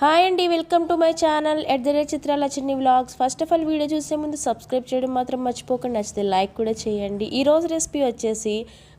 Hi అండి, welcome to my channel చిత్రాల చిన్ని vlogs. First of all video చూసే ముందు సబ్స్క్రైబ్ చేయడం మాత్రం మర్చిపోకండి, నచ్చితే లైక్ కూడా చేయండి. ఈరోజు రెసిపీ వచ్చేసి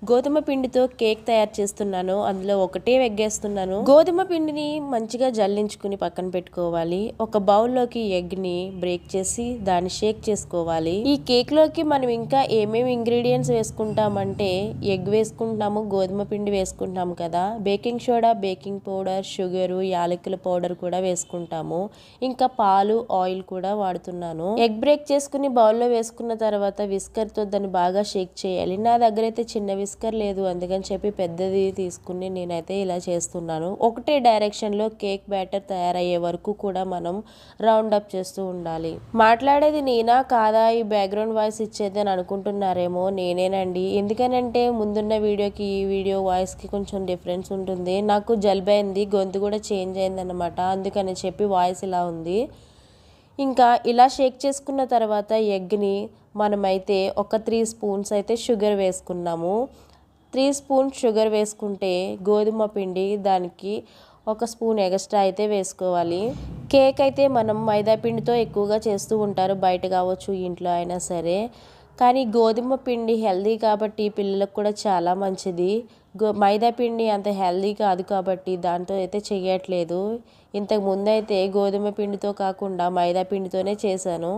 గోధుమ పిండితో కేక్ తయారు చేస్తున్నాను. అందులో ఒకటే ఎగ్గేస్తున్నాను. గోధుమ పిండిని మంచిగా జల్లించుకుని పక్కన పెట్టుకోవాలి. ఒక బౌల్లోకి ఎగ్ని బ్రేక్ చేసి దాన్ని షేక్ చేసుకోవాలి. ఈ కేక్ లోకి మనం ఇంకా ఏమేమి ఇంగ్రీడియంట్స్ వేసుకుంటామంటే ఎగ్ వేసుకుంటాము, గోధుమ పిండి వేసుకుంటాము కదా, baking soda, baking powder, sugar, యాలకుల పౌడర్ కూడా వేసుకుంటాము. ఇంకా పాలు, ఆయిల్ కూడా వాడుతున్నాను. ఎగ్ బ్రేక్ చేసుకుని బౌల్లో వేసుకున్న తర్వాత విస్కర్ తో దాన్ని బాగా షేక్ చేయాలి. నా దగ్గర అయితే చిన్న విస్కర్ లేదు, అందుకని చెప్పి పెద్దది తీసుకుని నేనైతే ఇలా చేస్తున్నాను. ఒకటే డైరెక్షన్ లో కేక్ బ్యాటర్ తయారయ్యే వరకు కూడా మనం రౌండ్ అప్ చేస్తూ ఉండాలి. మాట్లాడేది నేనా కాదా, ఈ బ్యాక్గ్రౌండ్ వాయిస్ ఇచ్చేది అని అనుకుంటున్నారేమో, నేనేనండి. ఎందుకనంటే ముందున్న వీడియోకి ఈ వీడియో వాయిస్ కి కొంచెం డిఫరెన్స్ ఉంటుంది. నాకు జలుబైంది, గొంతు కూడా చేంజ్ అయింది అనమాట, అందుకని చెప్పి వాయిస్ ఇలా ఉంది. ఇంకా ఇలా షేక్ చేసుకున్న తర్వాత ఎగ్ని మనమైతే ఒక 3 స్పూన్స్ అయితే షుగర్ వేసుకున్నాము. 3 స్పూన్స్ షుగర్ వేసుకుంటే గోధుమ పిండి దానికి 1 స్పూన్ ఎక్స్ట్రా అయితే వేసుకోవాలి. కేక్ అయితే మనం మైదా పిండితో ఎక్కువగా చేస్తూ ఉంటారు, బయట కావచ్చు ఇంట్లో అయినా సరే. కానీ గోధుమ పిండి హెల్దీ కాబట్టి పిల్లలకు కూడా చాలా మంచిది. మైదా పిండి అంత హెల్దీ కాదు కాబట్టి దాంతో అయితే చేయట్లేదు. ఇంతకు ముందు అయితే గోధుమ పిండితో కాకుండా మైదా పిండితోనే చేశాను.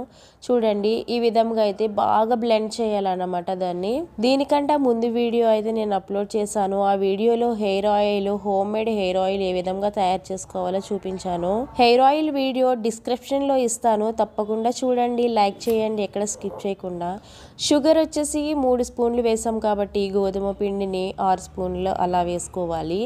చూడండి, ఈ విధంగా అయితే బాగా బ్లెండ్ చేయాలన్నమాట దాన్ని. దీనికంటే ముందు వీడియో అయితే నేను అప్లోడ్ చేశాను. ఆ వీడియోలో hair oil, home made hair oil ఏ విధంగా తయారు చేసుకోవాలో చూపించాను. హెయిర్ ఆయిల్ వీడియో డిస్క్రిప్షన్ లో ఇస్తాను, తప్పకుండా చూడండి, లైక్ చేయండి, ఎక్కడ స్కిప్ చేయకుండా. షుగర్ వచ్చేసి 3 స్పూన్లు వేసాం కాబట్టి గోధుమ పిండిని 6 స్పూన్లు అలా వేసుకోవాలి.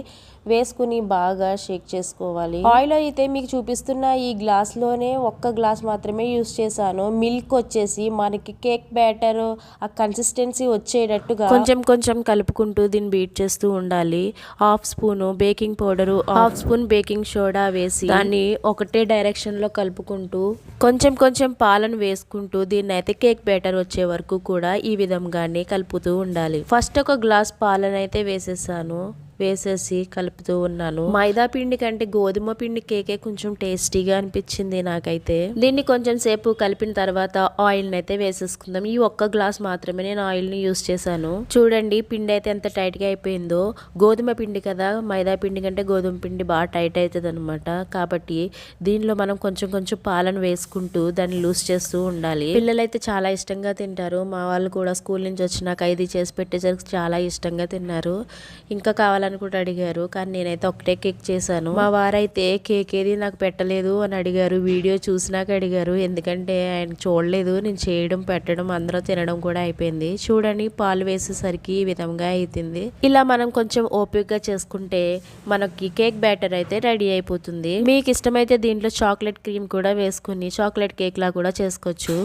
వేసుకుని బాగా షేక్ చేసుకోవాలి. ఆయిల్ అయితే మీకు చూపిస్తున్న ఈ గ్లాస్ లోనే 1 గ్లాస్ మాత్రమే యూస్ చేశాను. మిల్క్ వచ్చేసి మనకి కేక్ బ్యాటర్ ఆ కన్సిస్టెన్సీ వచ్చేటట్టుగా కొంచెం కొంచెం కలుపుకుంటూ దీన్ని బీట్ చేస్తూ ఉండాలి. 1/2 spoon baking powder, 1/2 spoon baking soda వేసి దాన్ని ఒకటే డైరెక్షన్ లో కలుపుకుంటూ కొంచెం కొంచెం పాలను వేసుకుంటూ దీన్ని అయితే కేక్ బ్యాటర్ వచ్చే వరకు కూడా ఈ విధంగానే కలుపుతూ ఉండాలి. ఫస్ట్ 1 గ్లాస్ పాలను అయితే వేసేసాను. వేసేసి కలుపుతూ ఉన్నాను. మైదా పిండి కంటే గోధుమ పిండి కేకే కొంచెం టేస్టీగా అనిపించింది నాకైతే. దీన్ని కొంచెం సేపు కలిపిన తర్వాత ఆయిల్ అయితే వేసేసుకుందాం. ఈ 1 గ్లాస్ మాత్రమే నేను ఆయిల్ ని యూస్ చేశాను. చూడండి, పిండి అయితే ఎంత టైట్ గా అయిపోయిందో. గోధుమ పిండి కదా, మైదా పిండి కంటే గోధుమ పిండి బాగా టైట్ అవుతుంది అనమాట. కాబట్టి దీనిలో మనం కొంచెం కొంచెం పాలను వేసుకుంటూ దాన్ని లూజ్ చేస్తూ ఉండాలి. పిల్లలైతే చాలా ఇష్టంగా తింటారు. మా వాళ్ళు కూడా స్కూల్ నుంచి వచ్చినాక ఇది చేసి పెట్టేసరికి చాలా ఇష్టంగా తిన్నారు. ఇంకా కావాలని కూడా అడిగారు, కానీ నేనైతే ఒకటే కేక్ చేశాను. మా వారైతే కేక్ ఏది నాకు పెట్టలేదు అని అడిగారు. వీడియో చూసినాక అడిగారు, ఎందుకంటే ఆయన చూడలేదు. నేను చేయడం, పెట్టడం, అందరూ తినడం కూడా అయిపోయింది. చూడండి, పాలు వేసేసరికి ఈ విధంగా అవుతుంది. ఇలా మనం కొంచెం ఓపికగా చేసుకుంటే మనకి కేక్ బ్యాటర్ అయితే రెడీ అయిపోతుంది. మీకు ఇష్టమైతే దీంట్లో చాక్లెట్ క్రీమ్ కూడా వేసుకుని చాక్లెట్ కేక్ లా కూడా చేసుకోవచ్చు.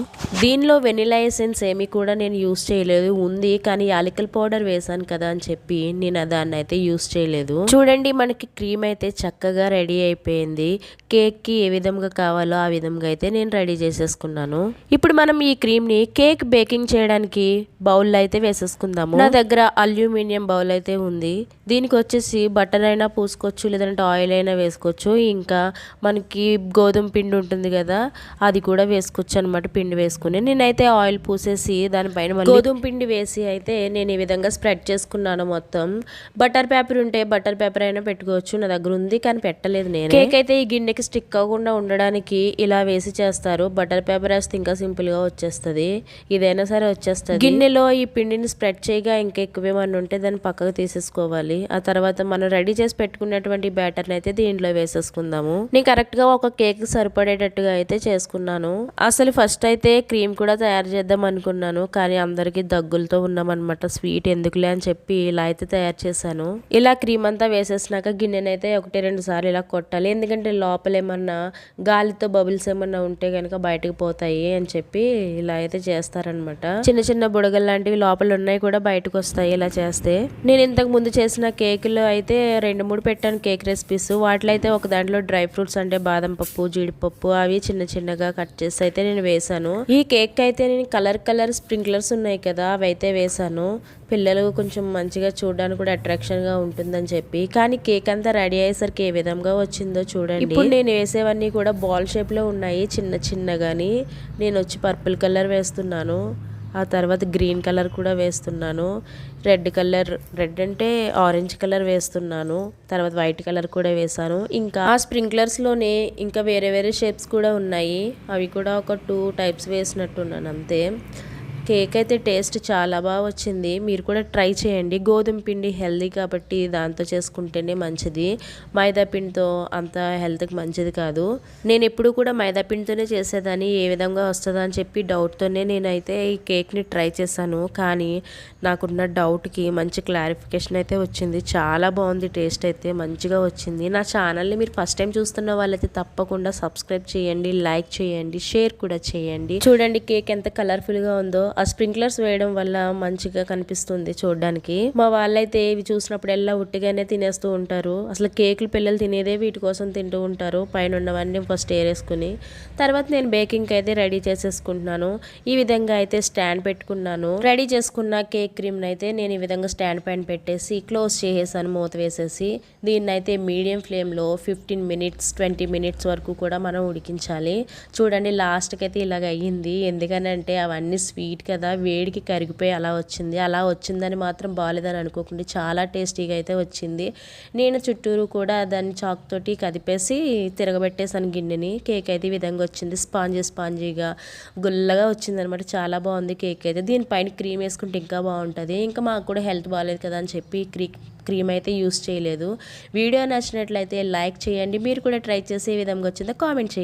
దీనిలో వెనిలా ఎసెన్స్ ఏమి కూడా నేను యూస్ చేయలేదు. ఉంది, కానీ యాలకుల పౌడర్ వేసాను కదా అని చెప్పి నేను దాన్ని అయితే యూస్ చేయలేదు. చూడండి, మనకి క్రీమ్ అయితే చక్కగా రెడీ అయిపోయింది. కేక్ కి ఏ విధంగా కావాలో ఆ విధంగా అయితే నేను రెడీ చేసేసుకున్నాను. ఇప్పుడు మనం ఈ క్రీమ్ ని కేక్ బేకింగ్ చేయడానికి బౌల్ అయితే వేసేసుకుందాము. నా దగ్గర అల్యూమినియం బౌల్ అయితే ఉంది. దీనికి వచ్చేసి బటర్ అయినా పూసుకోవచ్చు, లేదంటే ఆయిల్ అయినా వేసుకోవచ్చు. ఇంకా మనకి గోధుమ పిండి ఉంటుంది కదా, అది కూడా వేసుకోవచ్చు అనమాట. పిండి వేసుకుని నేనైతే ఆయిల్ పూసేసి దానిపైన గోధుమ పిండి వేసి అయితే నేను ఈ విధంగా స్ప్రెడ్ చేసుకున్నాను మొత్తం. బటర్ పేపర్ ఉంటే బటర్ పేపర్ అయినా పెట్టుకోవచ్చు, నా దగ్గర ఉంది కానీ పెట్టలేదు నేను. కేక్ అయితే ఈ గిన్నెకి స్టిక్ అవ్వకుండా ఉండడానికి ఇలా వేసి చేస్తారు. బటర్ పేపర్ వేస్తే ఇంకా సింపుల్ గా వచ్చేస్తుంది, ఇదైనా సరే వచ్చేస్తుంది. గిన్నెలో ఈ పిండిని స్ప్రెడ్ చేయగా ఇంకా ఎక్కువేమన్నా ఉంటే దాన్ని పక్కకు తీసేసుకోవాలి. ఆ తర్వాత మనం రెడీ చేసి పెట్టుకున్నటువంటి బ్యాటర్ అయితే దీంట్లో వేసేసుకుందాము. నేను కరెక్ట్ గా ఒక కేక్ సరిపడేటట్టుగా అయితే చేసుకున్నాను. అసలు ఫస్ట్ అయితే క్రీమ్ కూడా తయారు చేద్దాం అనుకున్నాను, కానీ అందరికి దగ్గులతో ఉన్నామన్నమాట. స్వీట్ ఎందుకులే అని చెప్పి ఇలా అయితే తయారు చేశాను. ఇలా క్రీమ్ అంతా వేసేసినాక గిన్నెనైతే 1-2 సార్లు ఇలా కొట్టాలి, ఎందుకంటే లోపల ఏమన్నా గాలితో బబుల్స్ ఏమన్నా ఉంటే కనుక బయటకు పోతాయి అని చెప్పి ఇలా అయితే చేస్తారనమాట. చిన్న చిన్న బుడగలు లాంటివి లోపల ఉన్నాయి కూడా బయటకు వస్తాయి ఇలా చేస్తే. నేను ఇంతకు ముందు చేసిన చేసిన కేకులో అయితే 2-3 పెట్టాను కేక్ రెసిపీస్. వాటిలో అయితే ఒక దాంట్లో డ్రై ఫ్రూట్స్ అంటే బాదం పప్పు, జీడిపప్పు అవి చిన్న చిన్నగా కట్ చేసి అయితే నేను వేసాను. ఈ కేక్ అయితే నేను కలర్ స్ప్రింక్లర్స్ ఉన్నాయి కదా, అవి అయితే వేసాను. పిల్లలు కొంచెం మంచిగా చూడడానికి కూడా అట్రాక్షన్గా ఉంటుందని చెప్పి. కానీ కేక్ అంతా రెడీ అయ్యేసరికి ఏ విధంగా వచ్చిందో చూడండి. ఇప్పుడు నేను వేసేవన్నీ కూడా బాల్ షేప్లో ఉన్నాయి, చిన్న చిన్నగాని. నేను వచ్చి పర్పుల్ కలర్ వేస్తున్నాను, ఆ తర్వాత గ్రీన్ కలర్ కూడా వేస్తున్నాను, రెడ్ అంటే ఆరెంజ్ కలర్ వేస్తున్నాను, తర్వాత వైట్ కలర్ కూడా వేసాను. ఇంకా ఆ స్ప్రింక్లర్స్లోనే ఇంకా వేరే వేరే షేప్స్ కూడా ఉన్నాయి, అవి కూడా ఒక 2 టైప్స్ వేసినట్టున్నాను అంతే. కేక్ అయితే టేస్ట్ చాలా బాగా వచ్చింది. మీరు కూడా ట్రై చేయండి. గోధుమ పిండి హెల్దీ కాబట్టి దాంతో చేసుకుంటేనే మంచిది. మైదా పిండితో అంత హెల్త్కి మంచిది కాదు. నేను ఎప్పుడు కూడా మైదా పిండితోనే చేసేదాన్ని, ఏ విధంగా వస్తుందా అని చెప్పి డౌట్తోనే నేనైతే ఈ కేక్ని ట్రై చేశాను. కానీ నాకున్న డౌట్కి మంచి క్లారిఫికేషన్ అయితే వచ్చింది. చాలా బాగుంది, టేస్ట్ అయితే మంచిగా వచ్చింది. నా ఛానల్ని మీరు ఫస్ట్ టైం చూస్తున్న వాళ్ళైతే తప్పకుండా సబ్స్క్రైబ్ చేయండి, లైక్ చేయండి, షేర్ కూడా చేయండి. చూడండి కేక్ ఎంత కలర్ఫుల్గా ఉందో. ఆ స్ప్రింక్లర్స్ వేయడం వల్ల మంచిగా కనిపిస్తుంది చూడడానికి. మా వాళ్ళైతే ఇవి చూసినప్పుడల్లా ఉట్టిగానే తినేస్తూ ఉంటారు. అసలు కేకులు పిల్లలు తినేదే వీటి కోసం తింటూ ఉంటారు, పైన ఉన్నవన్నీ ఫస్ట్ ఏరేసుకుని. తర్వాత నేను బేకింగ్ అయితే రెడీ చేసేసుకుంటున్నాను. ఈ విధంగా అయితే స్టాండ్ పెట్టుకున్నాను. రెడీ చేసుకున్న కేక్ క్రీమ్ అయితే నేను ఈ విధంగా స్టాండ్ పైన పెట్టేసి క్లోజ్ చేసేసాను, మూత వేసేసి. దీన్ని అయితే మీడియం ఫ్లేమ్లో 15 మినిట్స్ 20 మినిట్స్ వరకు కూడా మనం ఉడికించాలి. చూడండి లాస్ట్కి అయితే ఇలాగ అయ్యింది. ఎందుకనంటే అవన్నీ స్వీట్ కదా, వేడికి కరిగిపోయి అలా వచ్చింది. అలా వచ్చిందని మాత్రం బాగాలేదని అనుకోకుండా చాలా టేస్టీగా అయితే వచ్చింది. నేను చుట్టూరు కూడా దాన్ని చాక్ తోటి కదిపేసి తిరగబెట్టేసాను గిన్నెని. కేక్ అయితే ఈ విధంగా వచ్చింది, స్పాంజీగా గుల్లగా వచ్చింది అనమాట. చాలా బాగుంది కేక్ అయితే. దీనిపైన క్రీమ్ వేసుకుంటే ఇంకా బాగుంటుంది. ఇంకా మాకు కూడా హెల్త్ బాగాలేదు కదా అని చెప్పి క్రీమ్ అయితే యూస్ చేయలేదు. వీడియో నచ్చినట్లయితే లైక్ చేయండి. మీరు కూడా ట్రై చేసి ఏ విధంగా వచ్చిందో కామెంట్ చేయండి.